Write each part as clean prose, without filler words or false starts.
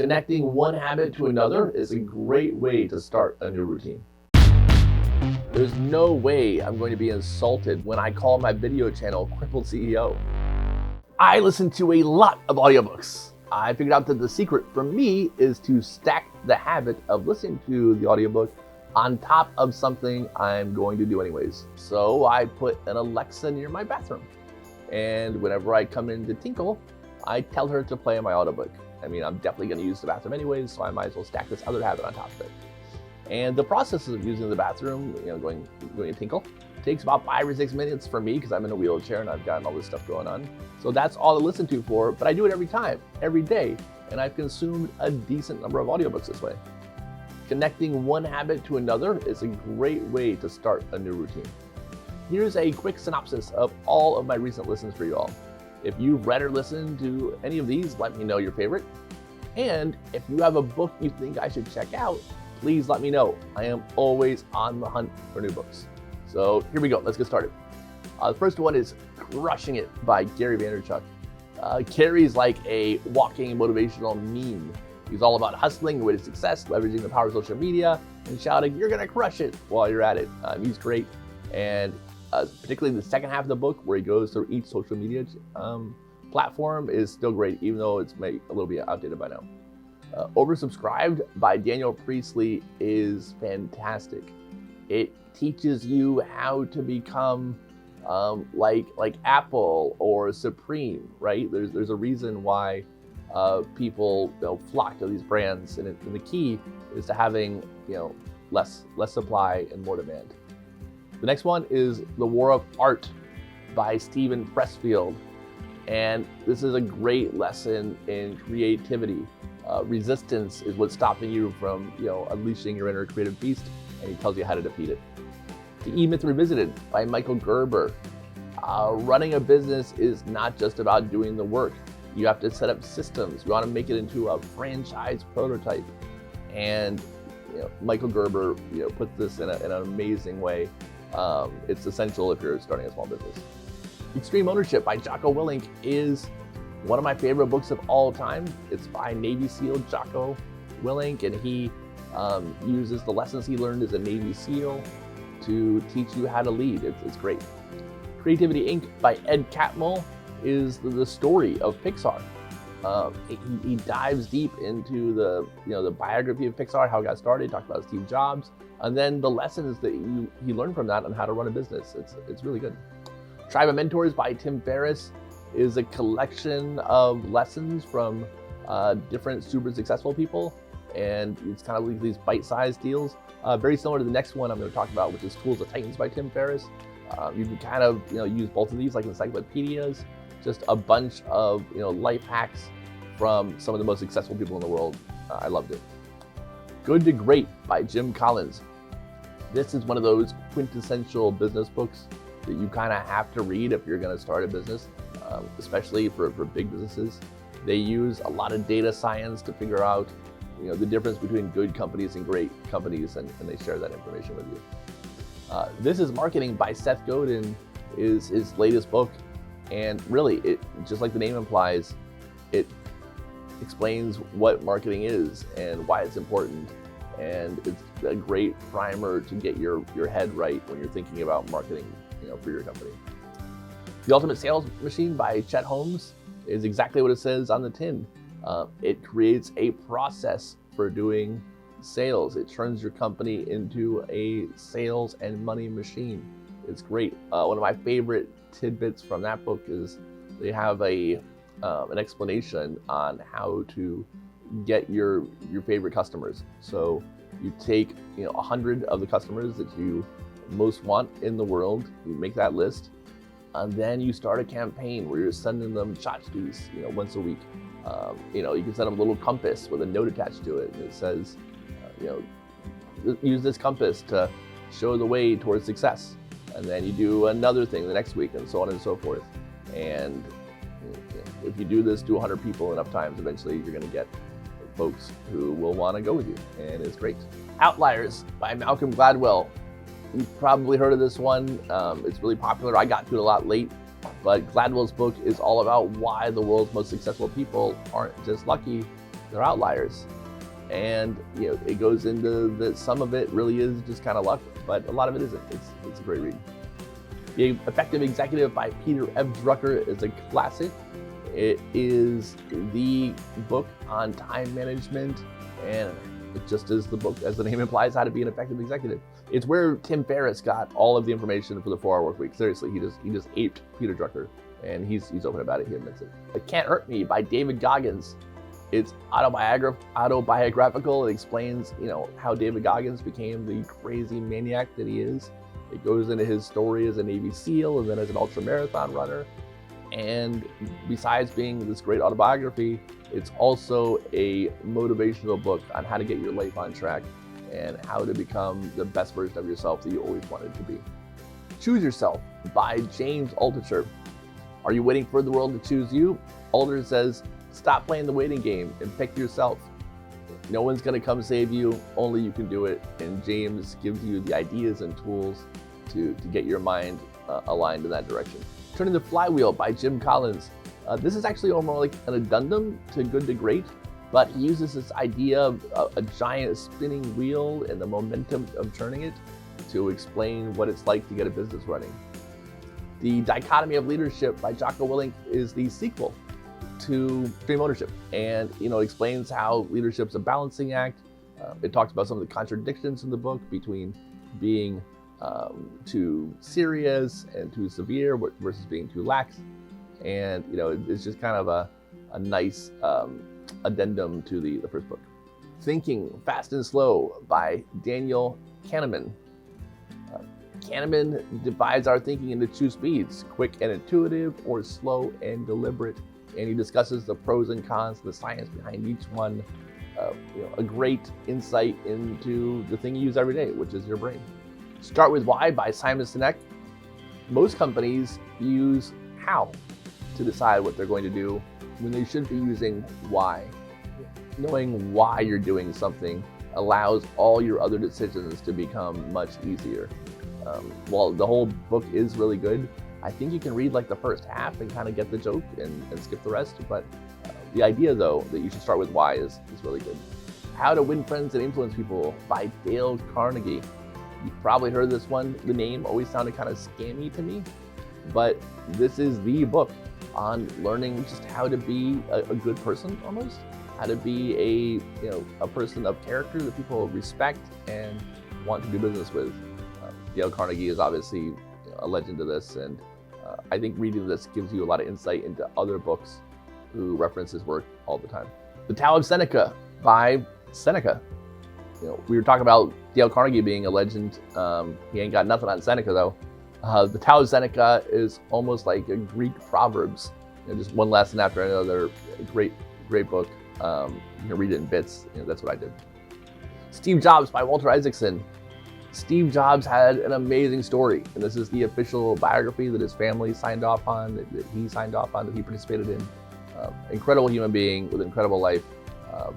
Connecting one habit to another is a great way to start a new routine. There's no way I'm going to be insulted when I call my video channel Crippled CEO. I listen to a lot of audiobooks. I figured out that the secret for me is to stack the habit of listening to the audiobook on top of something I'm going to do anyways. So I put an Alexa near my bathroom. And whenever I come in to tinkle, I tell her to play my audiobook. I mean, I'm definitely going to use the bathroom anyways, so I might as well stack this other habit on top of it. And the process of using the bathroom, going to tinkle, takes about 5 or 6 minutes for me because I'm in a wheelchair and I've got all this stuff going on. So that's all to listen to for, but I do it every time, every day, and I've consumed a decent number of audiobooks this way. Connecting one habit to another is a great way to start a new routine. Here's a quick synopsis of all of my recent listens for you all. If you've read or listened to any of these, let me know your favorite. And if you have a book you think I should check out, please let me know. I am always on the hunt for new books. So here we go, let's get started. The first one is Crushing It by Gary Vaynerchuk. Gary's like a walking motivational meme. He's all about hustling your way to success, leveraging the power of social media, and shouting, "You're gonna crush it," while you're at it. He's great. And particularly the second half of the book where he goes through each social media platform is still great, even though it's a little bit outdated by now. Oversubscribed by Daniel Priestley is fantastic. It teaches you how to become like Apple or Supreme, right? There's a reason why people flock to these brands, and the key is to having less supply and more demand. The next one is The War of Art by Steven Pressfield. And this is a great lesson in creativity. Resistance is what's stopping you from unleashing your inner creative beast, and he tells you how to defeat it. The E-Myth Revisited by Michael Gerber. Running a business is not just about doing the work. You have to set up systems. You want to make it into a franchise prototype. And Michael Gerber puts this in an amazing way. It's essential if you're starting a small business. Extreme Ownership by Jocko Willink is one of my favorite books of all time. It's by Navy SEAL Jocko Willink, and he uses the lessons he learned as a Navy SEAL to teach you how to lead. It's great. Creativity Inc. by Ed Catmull is the story of Pixar. He dives deep into the biography of Pixar, how it got started, talks about Steve Jobs, and then the lessons that he learned from that on how to run a business. It's really good. Tribe of Mentors by Tim Ferriss is a collection of lessons from different super successful people, and it's kind of like these bite-sized deals. Very similar to the next one I'm going to talk about, which is Tools of Titans by Tim Ferriss. You can kind of use both of these like encyclopedias, just a bunch of life hacks from some of the most successful people in the world. I loved it. Good to Great by Jim Collins. This is one of those quintessential business books that you kind of have to read if you're going to start a business, especially for big businesses. They use a lot of data science to figure out the difference between good companies and great companies, and they share that information with you. This is Marketing by Seth Godin is his latest book, and really, it just like the name implies, it explains what marketing is and why it's important, and it's a great primer to get your head right when you're thinking about marketing for your company. The Ultimate Sales Machine by Chet Holmes is exactly what it says on the tin. It creates a process for doing sales. It turns your company into a sales and money machine. It's great. One of my favorite tidbits from that book is they have an explanation on how to get your favorite customers. So you take 100 of the customers that you most want in the world, you make that list, and then you start a campaign where you're sending them tchotchkes once a week. You can send them a little compass with a note attached to it, and it says use this compass to show the way towards success. And then you do another thing the next week, and so on and so forth. And if you do this to 100 people enough times, eventually you're going to get folks who will want to go with you, and it's great. Outliers by Malcolm Gladwell. You've probably heard of this one. It's really popular. I got to it a lot late, but Gladwell's book is all about why the world's most successful people aren't just lucky, they're outliers. And it goes into that some of it really is just kind of luck, but a lot of it isn't. It's a great read. The Effective Executive by Peter F. Drucker is a classic. It is the book on time management, and it just is the book, as the name implies, how to be an effective executive. It's where Tim Ferriss got all of the information for the 4-Hour Work Week. Seriously, he just aped Peter Drucker, and he's open about it. He admits it. It Can't Hurt Me by David Goggins. It's autobiographical. It explains, how David Goggins became the crazy maniac that he is. It goes into his story as a Navy SEAL and then as an ultramarathon runner. And besides being this great autobiography, it's also a motivational book on how to get your life on track and how to become the best version of yourself that you always wanted to be. Choose Yourself by James Altucher. Are you waiting for the world to choose you? Altucher says, stop playing the waiting game and pick yourself. No one's going to come save you, only you can do it. And James gives you the ideas and tools to get your mind aligned in that direction. Turning the Flywheel by Jim Collins. This is actually more like an addendum to Good to Great, but he uses this idea of a giant spinning wheel and the momentum of turning it to explain what it's like to get a business running. The Dichotomy of Leadership by Jocko Willink is the sequel to Extreme Ownership, and explains how leadership's a balancing act. It talks about some of the contradictions in the book between being too serious and too severe versus being too lax, and it's just kind of a nice addendum to the first book. Thinking Fast and Slow by Daniel Kahneman. Kahneman divides our thinking into 2 speeds, quick and intuitive or slow and deliberate. And he discusses the pros and cons, the science behind each one. A great insight into the thing you use every day, which is your brain. Start with Why by Simon Sinek. Most companies use how to decide what they're going to do when they should be using why. Knowing why you're doing something allows all your other decisions to become much easier. While the whole book is really good, I think you can read like the first half and kind of get the joke and skip the rest. But the idea, though, that you should start with why is really good. How to Win Friends and Influence People by Dale Carnegie. You've probably heard this one. The name always sounded kind of scammy to me, but this is the book on learning just how to be a good person, almost. How to be a person of character that people respect and want to do business with. Dale Carnegie is obviously a legend of this, and I think reading this gives you a lot of insight into other books who reference his work all the time. The Tao of Seneca by Seneca. We were talking about Dale Carnegie being a legend. He ain't got nothing on Seneca, though. The Tao of Seneca is almost like a Greek Proverbs. Just one lesson after another. Great book. You can read it in bits. That's what I did. Steve Jobs by Walter Isaacson. Steve Jobs had an amazing story, and this is the official biography that his family signed off on, that he signed off on, that he participated in. Incredible human being with an incredible life,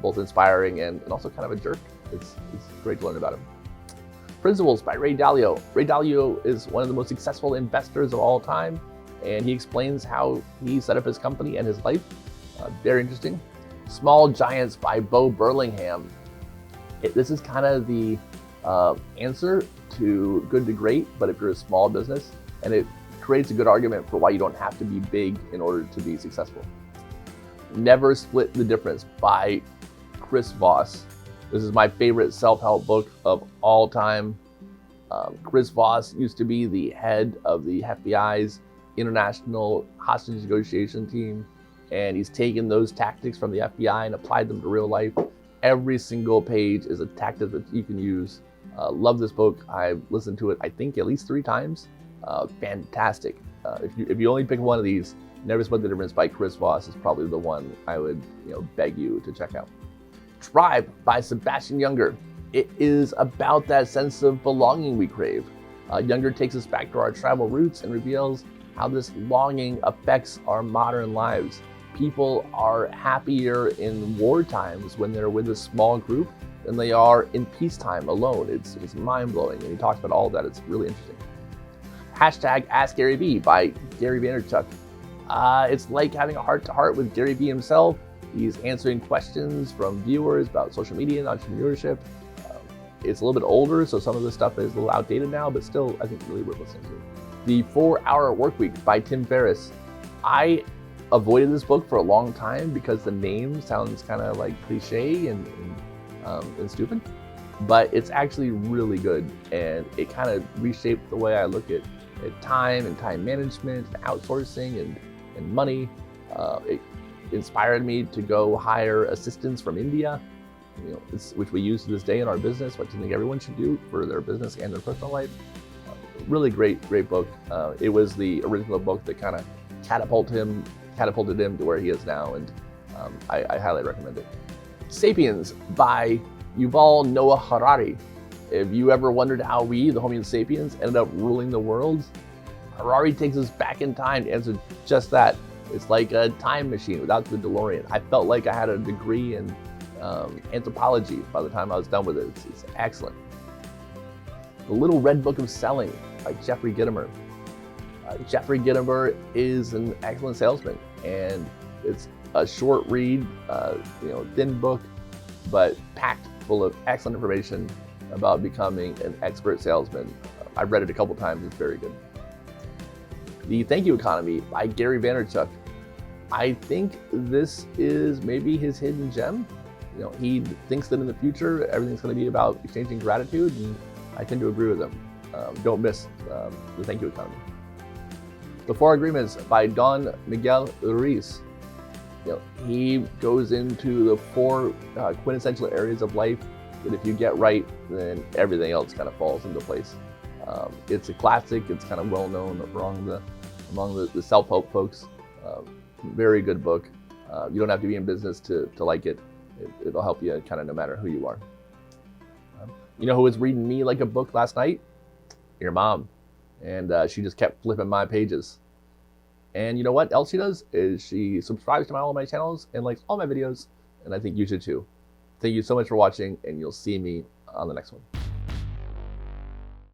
both inspiring and also kind of a jerk. It's great to learn about him. Principles by Ray Dalio. Ray Dalio is one of the most successful investors of all time, and he explains how he set up his company and his life. Very interesting. Small Giants by Bo Burlingham. This is kind of the answer to Good to Great, but if you're a small business, and it creates a good argument for why you don't have to be big in order to be successful. Never Split the Difference by Chris Voss. This is my favorite self-help book of all time. Chris Voss used to be the head of the FBI's international hostage negotiation team, and he's taken those tactics from the FBI and applied them to real life. Every single page is a tactic that you can use. Love this book. I've listened to it, I think, at least 3 times. Fantastic. If you only pick one of these, Never Split the Difference by Chris Voss is probably the one I would beg you to check out. Tribe by Sebastian Junger. It is about that sense of belonging we crave. Junger takes us back to our tribal roots and reveals how this longing affects our modern lives. People are happier in war times when they're with a small group than they are in peacetime alone. It's mind-blowing, and he talks about all of that. It's really interesting. Hashtag Ask Gary Vee by Gary Vaynerchuk. It's like having a heart-to-heart with Gary Vee himself. He's answering questions from viewers about social media and entrepreneurship. It's a little bit older, so some of the stuff is a little outdated now, but still, I think really worth listening to. The 4-Hour Workweek by Tim Ferriss. I avoided this book for a long time because the name sounds kind of like cliche and stupid, but it's actually really good, and it kind of reshaped the way I look at time and time management and outsourcing and money. It inspired me to go hire assistants from India, which we use to this day in our business, which I think everyone should do for their business and their personal life. Really great book. It was the original book that kind of catapulted him to where he is now, and I highly recommend it. Sapiens by Yuval Noah Harari. If you ever wondered how we, the Homo sapiens, ended up ruling the world, Harari takes us back in time to answer just that. It's like a time machine without the DeLorean. I felt like I had a degree in anthropology by the time I was done with it. It's excellent. The Little Red Book of Selling by Jeffrey Gitomer. Jeffrey Gitomer is an excellent salesman, and it's a short read, thin book, but packed full of excellent information about becoming an expert salesman. I've read it a couple times. It's very good. The Thank You Economy by Gary Vaynerchuk. I think this is maybe his hidden gem. He thinks that in the future everything's going to be about exchanging gratitude, and I tend to agree with him. Don't miss the Thank You Economy. The 4 Agreements by Don Miguel Ruiz. He goes into the 4 quintessential areas of life that if you get right, then everything else kind of falls into place. It's a classic. It's kind of well known among the self-help folks. Very good book. You don't have to be in business to like it. It'll help you kind of no matter who you are. You know who was reading me like a book last night? Your mom. And she just kept flipping my pages. And you know what else she does is she subscribes to all of my channels and likes all my videos, and I think you should too. Thank you so much for watching, and you'll see me on the next one.